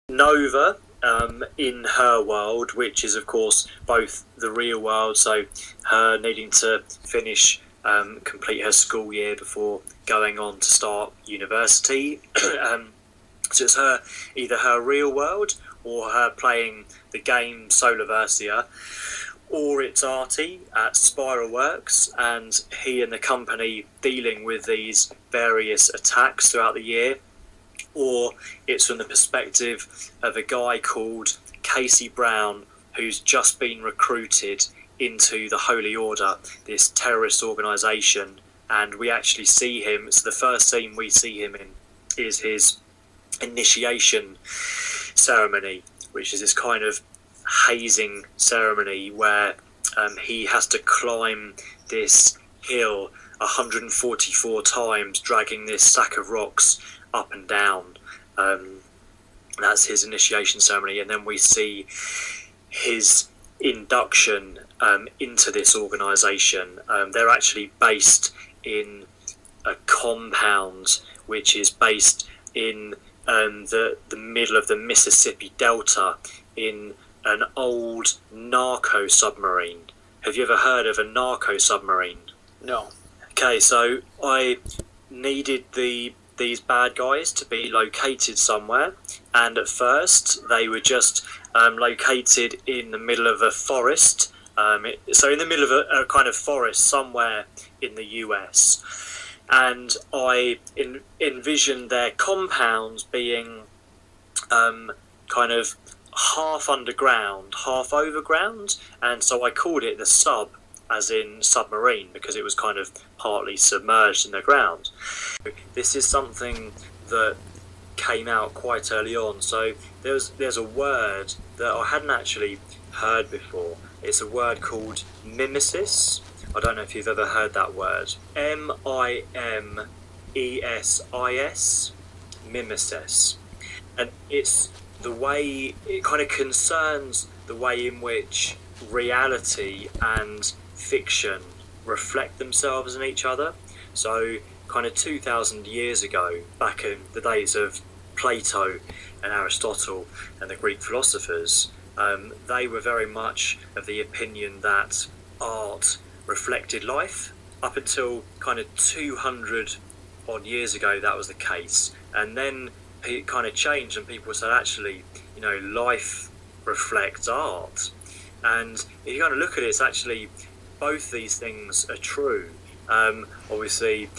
Nova, in her world, which is of course both the real world, so her needing to finish, complete her school year before going on to start university. So it's her, either her real world or her playing the game SOLARVERSIA, or it's Artie at Spiral Works and he and the company dealing with these various attacks throughout the year, or it's from the perspective of a guy called Casey Brown who's just been recruited into the Holy Order, this terrorist organisation, and we actually see him. So the first scene we see him in is his initiation ceremony, which is this kind of hazing ceremony where he has to climb this hill 144 times, dragging this sack of rocks up and down. That's his initiation ceremony, and then we see his induction into this organisation. They're actually based in a compound which is based in the middle of the Mississippi Delta, in an old narco submarine. Have you ever heard of a narco submarine? No. Okay, so I needed these bad guys to be located somewhere, and at first they were just located in the middle of a forest. So in the middle of a kind of forest somewhere in the US. And I envisioned their compounds being kind of half underground, half overground, and so I called it the sub, as in submarine, because it was kind of partly submerged in the ground. This is something that came out quite early on, so there's a word that I hadn't actually heard before. It's a word called mimesis. I don't know if you've ever heard that word. mimesis, mimesis. And it's the way, it kind of concerns the way in which reality and fiction reflect themselves in each other. So kind of 2,000 years ago, back in the days of Plato and Aristotle and the Greek philosophers, they were very much of the opinion that art reflected life. Up until kind of 200 odd years ago, that was the case, and then it kind of changed and people said, actually, you know, life reflects art. And if you kind of look at it, it's actually both these things are true. Obviously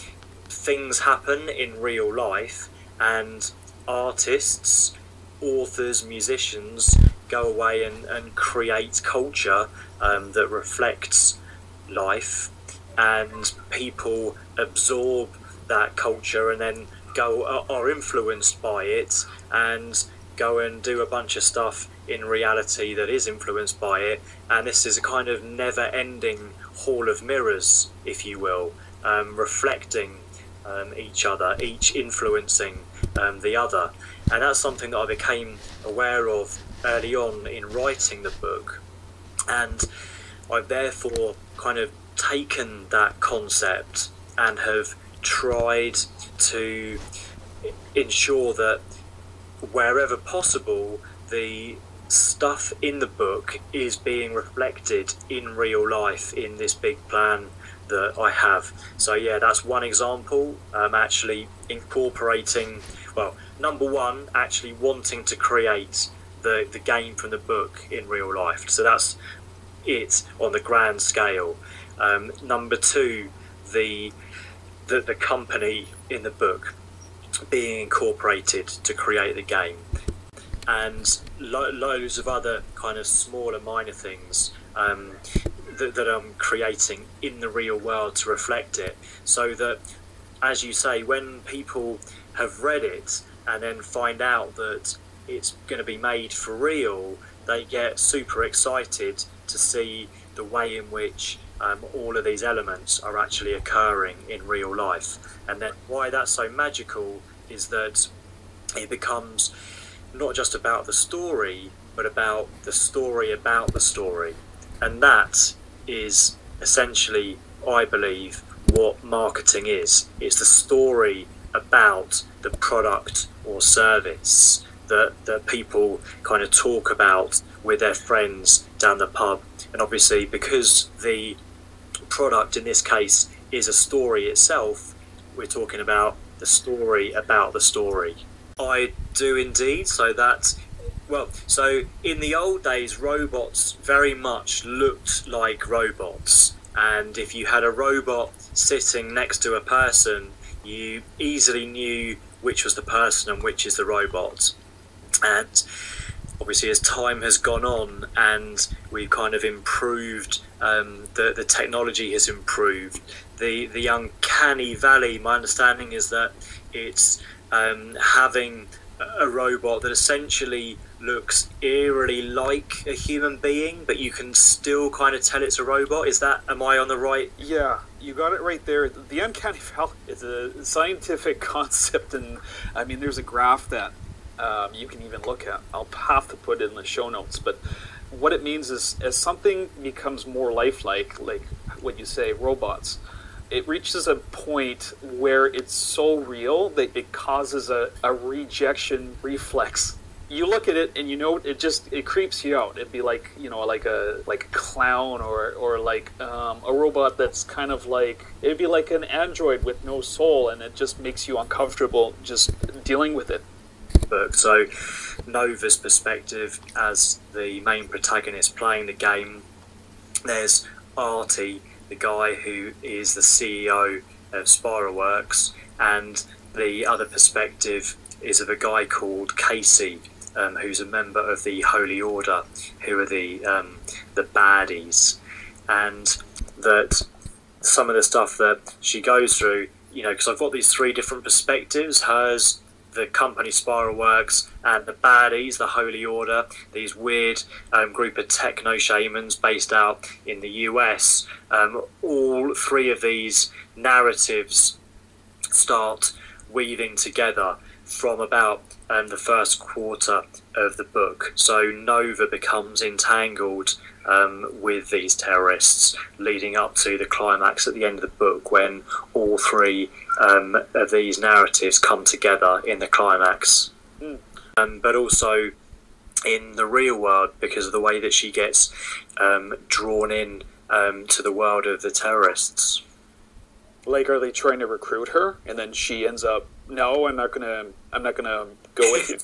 things happen in real life, and artists, authors, musicians go away and create culture that reflects life, and people absorb that culture and then are influenced by it and go and do a bunch of stuff in reality that is influenced by it. And this is a kind of never-ending hall of mirrors, if you will, reflecting each other, each influencing the other. And that's something that I became aware of early on in writing the book, and I've therefore kind of taken that concept and have tried to ensure that wherever possible the stuff in the book is being reflected in real life in this big plan that I have. So yeah, that's one example. Actually incorporating, well, number one, actually wanting to create the game from the book in real life. So that's it on the grand scale. Number two, the company in the book being incorporated to create the game, and loads of other kind of smaller minor things that I'm creating in the real world to reflect it, so that, as you say, when people have read it and then find out that it's going to be made for real, they get super excited to see the way in which all of these elements are actually occurring in real life. And then why that's so magical is that it becomes not just about the story, but about the story about the story. And that is essentially, I believe, what marketing is. It's the story about the product or service that people kind of talk about with their friends down the pub. And obviously, because the product in this case is a story itself, we're talking about the story about the story. I do indeed. So in the old days, robots very much looked like robots, and if you had a robot sitting next to a person, you easily knew which was the person and which is the robot. And obviously, as time has gone on and we've kind of improved, the technology has improved, the uncanny valley, my understanding is that it's having a robot that essentially looks eerily like a human being, but you can still kind of tell it's a robot. Am I on the right? Yeah, you got it right there. The uncanny valley is a scientific concept, and I mean, there's a graph that you can even look at. I'll have to put it in the show notes, but what it means is as something becomes more lifelike, like what you say, robots, it reaches a point where it's so real that it causes a rejection reflex. You look at it and it creeps you out. It'd be like, like a clown or like a robot that's kind of like, it'd be like an android with no soul, and it just makes you uncomfortable just dealing with it. So Nova's perspective as the main protagonist playing the game, there's Artie, the guy who is the CEO of Spiraworks, and the other perspective is of a guy called Casey, who's a member of the Holy Order, who are the baddies. And that some of the stuff that she goes through, because I've got these three different perspectives: hers, the company Spiraworks, and the baddies, the Holy Order, these weird group of techno-shamans based out in the US. All three of these narratives start weaving together from about the first quarter of the book. So Nova becomes entangled with these terrorists, leading up to the climax at the end of the book, when all three of these narratives come together in the climax. But also in the real world, because of the way that she gets drawn in to the world of the terrorists. Like, are they trying to recruit her, and then she ends up, no, I'm not gonna go with you.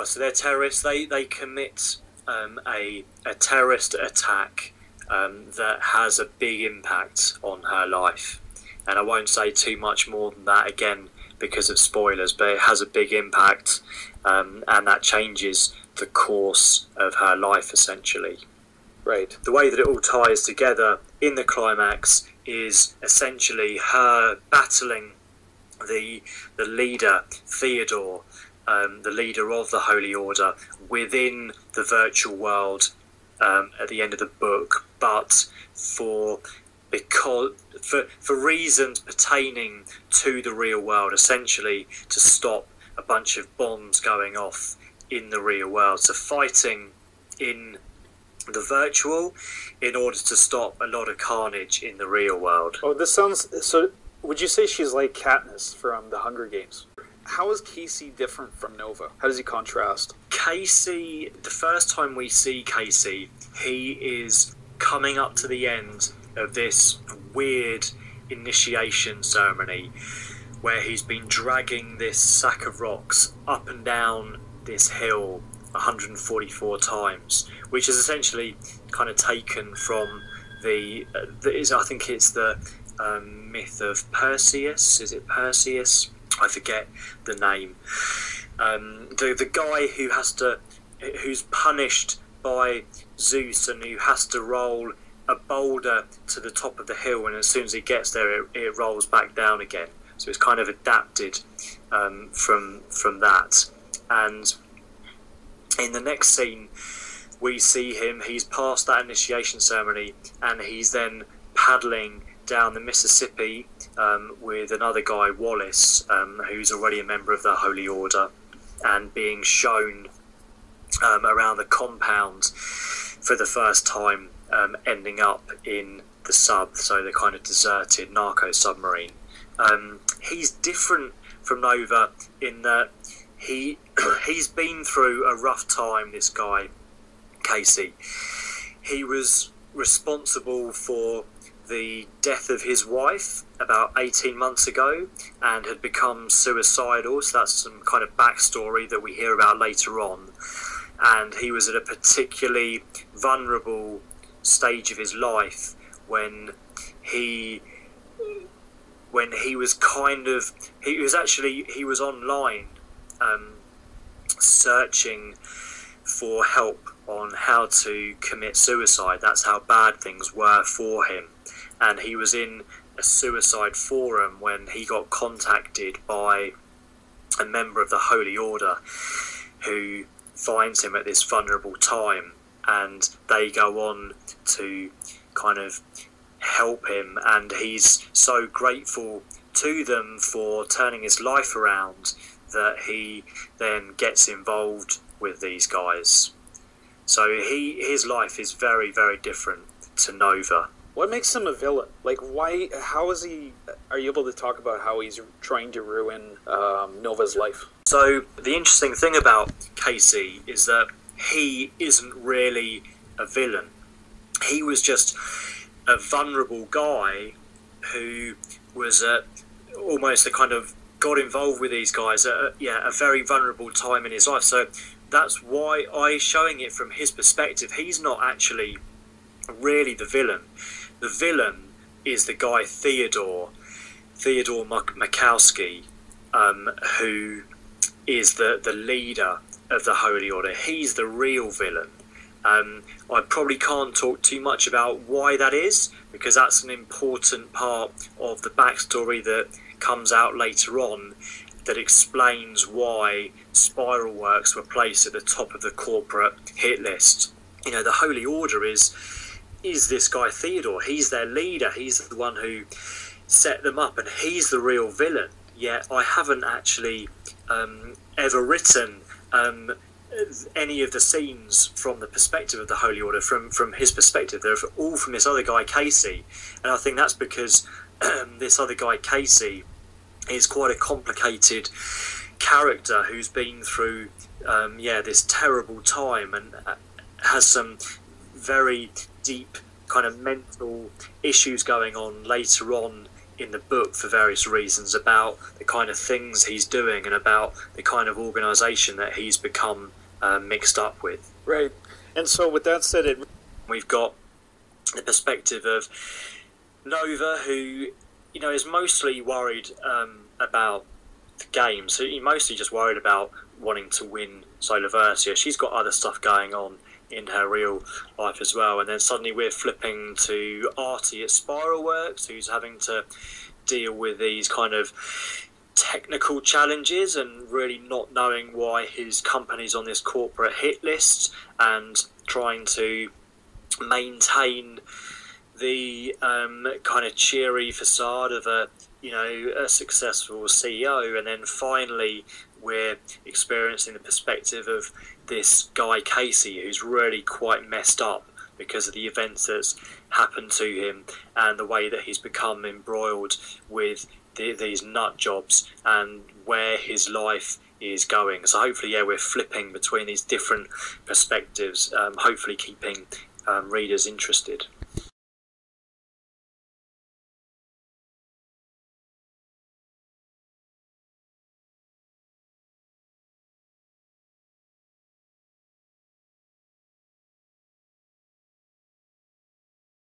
So they're terrorists. They commit a terrorist attack that has a big impact on her life, and I won't say too much more than that again because of spoilers. But it has a big impact, and that changes the course of her life essentially. Right. The way that it all ties together in the climax is essentially her battling the leader, Theodore, the leader of the Holy Order, within the virtual world at the end of the book, but for reasons pertaining to the real world, essentially to stop a bunch of bombs going off in the real world. So fighting in the virtual in order to stop a lot of carnage in the real world. Oh, this sounds... So would you say she's like Katniss from the Hunger Games? How is Casey different from Nova? How does he contrast? Casey, the first time we see Casey, he is coming up to the end of this weird initiation ceremony where he's been dragging this sack of rocks up and down this hill 144 times, which is essentially kind of taken from I think it's the myth of Perseus. Is it Perseus? I forget the name. The guy who's punished by Zeus and who has to roll a boulder to the top of the hill, and as soon as he gets there, it rolls back down again. So it's kind of adapted from that. And in the next scene, we see him, he's past that initiation ceremony, and he's then paddling down the Mississippi with another guy, Wallace, who's already a member of the Holy Order, and being shown around the compound for the first time, ending up in the sub, so the kind of deserted narco submarine. He's different from Nova in that he's been through a rough time, this guy, Casey. He was responsible for the death of his wife about 18 months ago and had become suicidal, so that's some kind of backstory that we hear about later on. And he was at a particularly vulnerable stage of his life when he was online searching for help on how to commit suicide. That's how bad things were for him. And he was in a suicide forum when he got contacted by a member of the Holy Order who finds him at this vulnerable time, and they go on to kind of help him, and he's so grateful to them for turning his life around that he then gets involved with these guys. So his life is very, very different to Nova. What makes him a villain? Like, why? How is he? Are you able to talk about how he's trying to ruin Nova's life? So the interesting thing about Casey is that he isn't really a villain. He was just a vulnerable guy who was almost a kind of got involved with these guys at a very vulnerable time in his life. So that's why showing it from his perspective, he's not actually really the villain. The villain is the guy Theodore Makowski, who is the leader of the Holy Order. He's the real villain. I probably can't talk too much about why that is, because that's an important part of the backstory that comes out later on that explains why Spiral Works were placed at the top of the corporate hit list. You know, the Holy Order is this guy Theodore. He's their leader. He's the one who set them up, and he's the real villain. Yet I haven't actually ever written any of the scenes from the perspective of the Holy Order, from his perspective. They're all from this other guy Casey, and I think that's because this other guy Casey is quite a complicated character who's been through this terrible time and has some very deep kind of mental issues going on later on in the book for various reasons about the kind of things he's doing and about the kind of organisation that he's become mixed up with. Right. And so with that said, we've got the perspective of Nova, who, you know, is mostly worried about the game. So he's mostly just worried about wanting to win SOLARVERSIA. She's got other stuff going on in her real life as well. And then suddenly we're flipping to Artie at Spiral Works, who's having to deal with these kind of technical challenges and really not knowing why his company's on this corporate hit list, and trying to maintain the kind of cheery facade of a successful CEO. And then finally we're experiencing the perspective of this guy Casey, who's really quite messed up because of the events that's happened to him and the way that he's become embroiled with these nut jobs and where his life is going. So hopefully, we're flipping between these different perspectives, hopefully keeping readers interested.